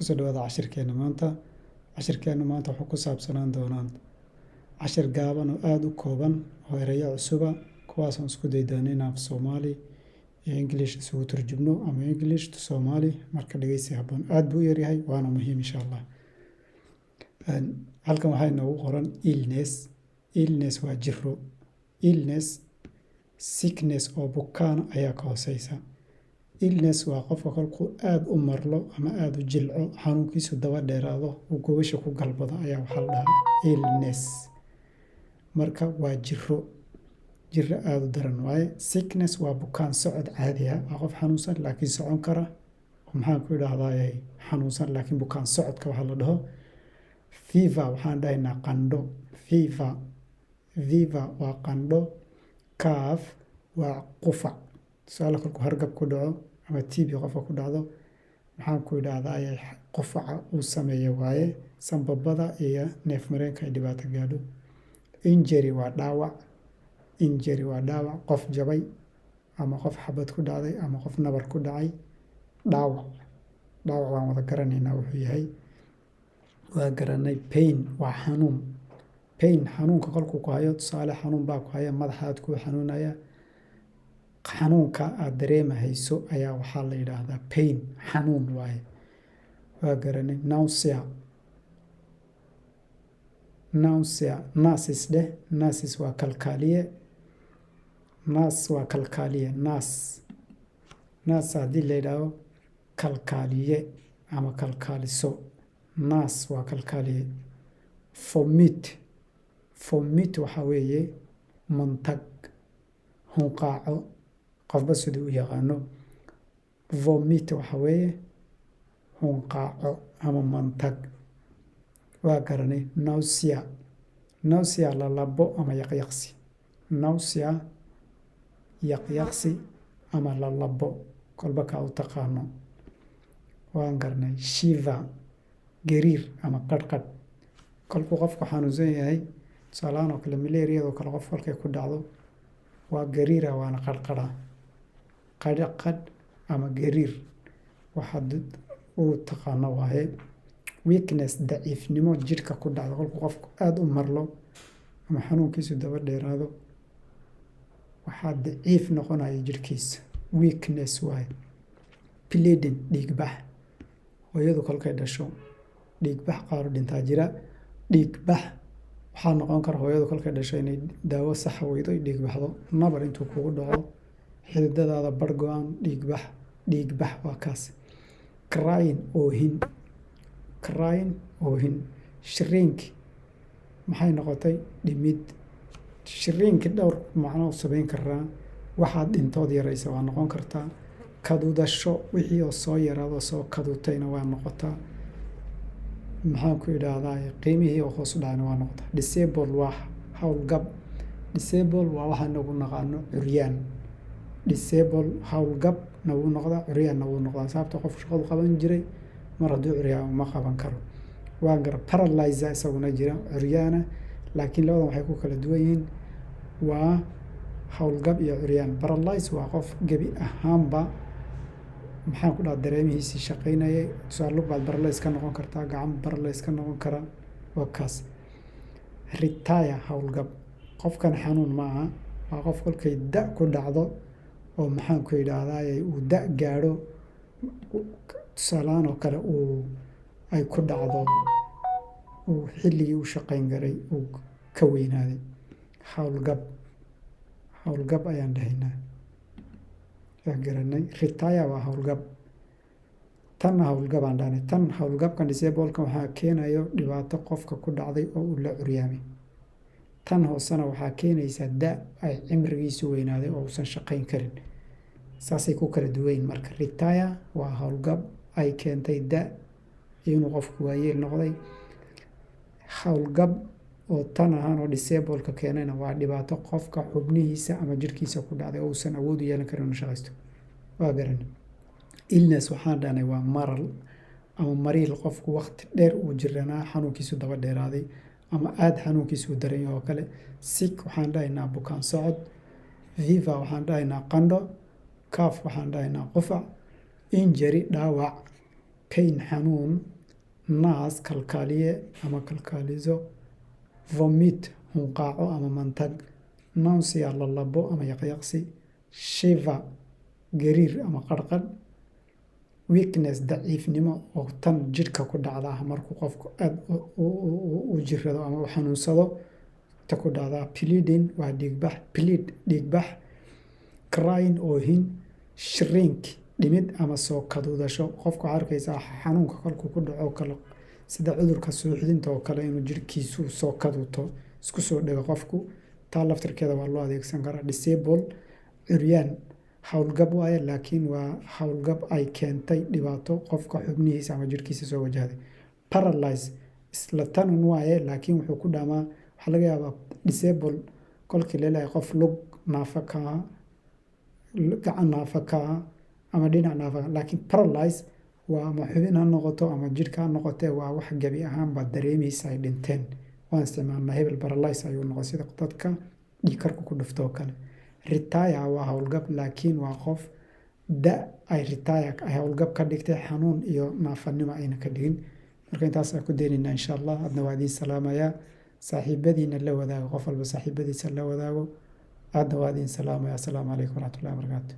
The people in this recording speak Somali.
kusoo dhawaada cashirkeena maanta wuxuu ku saabsanaan doonaan cashir gaaban oo aada u kooban oo erayo cusuba kuwaasaan isku day doona in af Soomaali iyo English isugu turjubno ama English to Somali marka dhageysi habboon aad buu u yaryahay waana muhiim insha Allah. Halkan waxaa inoogu qoran illness waa jiro, sickness oo bukaan ayaa ka hooseysa. Illness waa qofka kolkuu aad u marlo ama aad u jilco xanuunkiisu daba dheeraado uu gubasha ku galbado ayaa waxaa la dhahaa illness. Marka waa jiro aad u daran waaye. Sickness waa bukaan socod caadi ah, waa qof xanuunsan laakiin socon kara. Maxaan ku idhaahdaa xanuunsan laakiin bukaan socodka waxaa la dhaho. Fever waxaan dhahaynaa qandho. Fever waa qandho. Cough waa qufac. Tusaale kolkuu hargab ku dhaco ama TB qofka ku dhacdo maxaan ku idhaahdaa qufaca uu sameeyo waaye sanbabada iyo neef mareenka ay dhibaato gaadho. Injury waa dhaawac qof jabay ama qof xabad ku dhacday ama qof nabar ku dhacay. Dhaawac waan wada garanaynaa wuxuu yahay. Waa garanay. Pain waa xanuun. Xanuunka kolkuu ku hayo tusaale xanuun baa ku haya madaxaad ku xanuunaya. Xanuunka aad dareemahayso ayaa waxaa la yidhaahdaa pain, xanuun waaye. Waa garanay. Nausea nurses waa kalkaaliye. Nurse haddii la yidhaahdo kalkaaliye ama kalkaaliso. Nurse waa kalkaaliye. Vomit waxaa weeye mantag, hunqaaco qofba siduu u yaqaano. Vomit waxaa weeye hunqaaco ama mantag. Waa garanay. Nausea lalabo ama yaqyaqsi. Yaqyaqsi ama lalabo kolba kaa u taqaano. Waan garanay. Shiver gariir ama qadhqadh. Kolkuu qofku xanuunsan yahay tusaalahaan oo kale malaariyada oo kale qof kolkay ku dhacdo waa gariira waana qadhqadha. Qadhqadh ama gariir waxaad u taqaano waaye. Weakness daciifnimo jidhka ku dhacdo kolkuu qofku aad u marlo ama xanuunkiisu daba dheeraado waxaa daciif noqonaya jidhkiisa. Weakness waaye. Bleeding dhiigbax. Hooyadu kolkay dhasho dhiigbax qaar dhintaa jira. Dhiigbax waxaa noqon kara hooyadu kolkay dhasho inay daawo sax weydo ay dhiigbaxdo. Nabar intuu kugu dhaco xididadaada bar go'an dhiigbax waa kaas. Crying oohin. Shrink maxay noqotay dhimid. Shrink dhowr macno u samayn karaa. Waxaad dhintood yaraysa waa noqon kartaa. Kadudasho wixii oo soo yaraado soo kadutayna waa noqotaa. Maxaan ku idhaahdaa qiimihii oo hoos u dhacayna waa noqotaa. Disable waa hawlgab. Disable waa waxaan nagu naqaano curyaan. Disable hawlgab nagu noqda curyaan nagu noqda sababtoo qof shaqadu qaban jiray mar hadduu curyaan ma qaban karo. Waa gar paralyzer isaguna jira curyaana laakiin labadan waxay ku kala duwan yihiin. Waa hawlgab iyo curyaan. Paralyze waa qof gebi ahaanba maxaan ku dhahaa dareemihiisii shaqaynayay. Tusaale baad paralyze ka noqon kartaa, gacan paralyze ka noqon kara. Waa kaas. Retire hawlgab. Qofkan xanuun ma aha. Waa qof kolkay ku dhacdo oo maxaan ku idhaahdaa uu gaadho tusaalahaan oo kale ay ku dhacdo xilligii uu shaqayn garay uu ka weynaaday. Hawlgab ayaan dhahaynaa. Waa garanay. Retire waa hawlgab. Tan hawlgabaan dhahnay. Tan hawlgabkan disable-kan waxaa keenayo dhibaato qofka ku dhacday oo uu la curyaamay. Tan hoosena waxaa keenaysa ay cimrigiisu weynaaday oo uusan shaqayn karin. Saasay ku kala duwan yihiin marka. Retire waa hawlgab ay keentay inuu qofku waayeel noqday. Hawlgab oo tan ahaan oo disable-ka keenayna waa dhibaato qofka xubnihiisa ama jidhkiisa ku dhacday oo uusan awood u yeelan karin inuu shaqaysto. Waa garanay. Illness waxaan dhahnay waa maral ama mariil qofku waqti dheer uu jiranaa xanuunkiisu daba dheeraaday ama aad xanuunkiisu u daran yahay oo kale. Sick waxaan dhahaynaa bukaan socod. Fever waxaan dhahaynaa qandho. Cough waxaan dhahaynaa qufac. Injury dhaawac. Pain xanuun. naas kalkaaliye ama kalkaaliso, vomit hunqaaco ama mantag, nausea lalabo ama yaqyaqsi, shiver gariir ama qarqadh, weakness daciifnimo oo tan jidhka ku dhacda markuu qofku aad u jirrado ama u xanuunsado ta ku dhacdaa. Bleeding waa dhiigbax, crying oohin, shrink dhimid ama soo kaduudasho. Qofka waxaa arkaysaa xanuunka kolkuu ku dhaco kale sida cudurka suuxdinta oo kale inuu jidhkiisu soo kaduuto isku soo dhego qofku, taa laftirkeeda waa loo adeegsan karaa. Disable curyaan howlgab waaye laakiin waa howlgab ay keentay dhibaato qofka xubnihiisa ama jidhkiisa soo wajahday. Paralyze isla tanun waaye laakiin wuxuu ku dhamaa waxaa laga yaabaa disable kolkii leelahay qof lug naafa ka ah, gacan naafa ka ah ama dhinac naafa ka ah. Laakiin paralyze waa ama xubin ha noqoto ama jidhka ha noqotee waa wax gabi ahaanba dareemaysa ay dhinteen. Waan isticmaalnaa hebel paralyze ayuu noqon sida dadka dhiig karku ku dhufto oo kale. Retire waa howlgab laakiin waa qof ay retire ay howlgab ka dhigtay xanuun iyo naafanimo ayna ka dhigin. Marka intaas aan ku deenina insha Allah. Adna waa idiin salaamayaa, saaxiibadiina la wadaago, qof walba saaxiibadiisa la wadaago. Adna waa idiin salaamayaa. Assalaamu calaykum waraxmatullaahi wabarakaatuh.